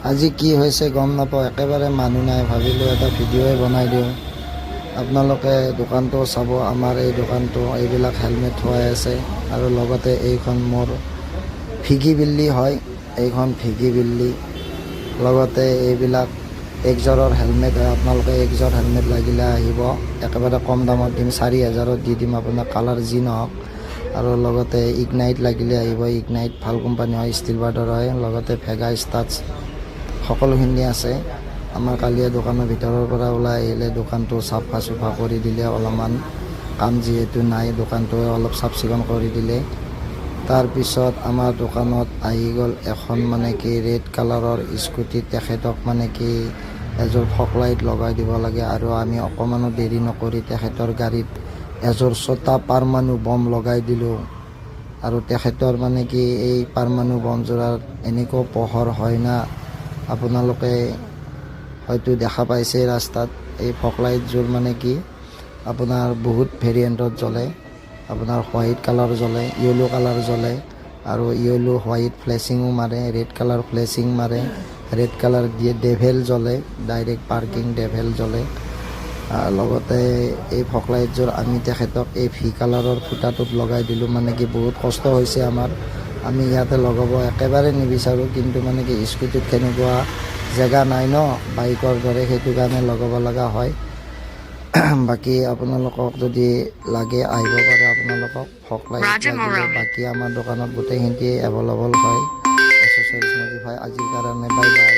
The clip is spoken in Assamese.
আজি কি হৈছে গম নাপাওঁ, একেবাৰে মানুহ নাই, ভাবিলোঁ এটা ভিডিঅ'ই বনাই দিওঁ। আপোনালোকে দোকানটো চাব, আমাৰ এই দোকানটো এইবিলাক হেলমেট থোৱাই আছে আৰু লগতে এইখন মোৰ ভিগি বিল্লি হয়, এইখন ভিগি বিল্লি, লগতে এইবিলাক একযোৰৰ হেলমেট হয়। আপোনালোকে একযোৰ হেলমেট লাগিলে আহিব, একেবাৰে কম দামত দিম, 4,000ত দি দিম আপোনাক, কালাৰ যি নহওক। আৰু লগতে ইগনাইট লাগিলে আহিব, ইগনাইট ভাল কোম্পানী হয়, ষ্টিল বাৰ্ডৰ হয়, লগতে ভেগা ষ্টাৰ্টছ সকলোখিনি আছে। আমাৰ কালিয়ে দোকানৰ ভিতৰৰ পৰা ওলাই আহিলে দোকানটো চাফা চুফা কৰি দিলে, অলপমান কাম যিহেতু নাই দোকানটো অলপ চাফ চিকুণ কৰি দিলে। তাৰপিছত আমাৰ দোকানত আহি গ'ল এখন মানে কি ৰেড কালাৰৰ স্কুটি, তেখেতক মানে কি এযোৰ ফগ লাইট লগাই দিব লাগে আৰু আমি অকণমানো দেৰি নকৰি তেখেতৰ গাড়ীত এযোৰ ছটা পাৰমাণু বম লগাই দিলোঁ। আৰু তেখেতৰ মানে কি এই পাৰমাণু বমযোৰাত এনেকুৱা পোহৰ হয় না, আপোনালোকে হয়তো দেখা পাইছে ৰাস্তাত। এই ফগ লাইটযোৰ মানে কি আপোনাৰ বহুত ভেৰিয়েণ্টত জ্বলে, আপোনাৰ হোৱাইট কালাৰ জ্বলে, য়েলো কালাৰ জ্বলে আৰু য়েলো হোৱাইট ফ্লেচিঙো মাৰে, ৰেড কালাৰ ফ্লেচিং মাৰে, ৰেড কালাৰ দিয়ে ডেভেল জ্বলে, ডাইৰেক্ট পাৰ্কিং ডেভেল জ্বলে। লগতে এই ফগ লাইটযোৰ আমি তেখেতক এই ভি কালাৰৰ ফুটাটোত লগাই দিলোঁ। মানে কি বহুত কষ্ট হৈছে আমাৰ, আমি ইয়াতে লগাব একেবাৰে নিবিচাৰোঁ, কিন্তু মানে কি স্কুটিত কেনেকুৱা জেগা নাই ন বাইকৰ দৰে, সেইটো কাৰণে লগাব লগা হয়। বাকী আপোনালোকক যদি লাগে আহিব পাৰে, আপোনালোকক ফগ লাইট লাগিলে বাকী আমাৰ দোকানত গোটেইখিনি এভেইলেবল হয়। এক্সেসৰিজ মডিফাই। আজিৰ কাৰণে বাই বাই।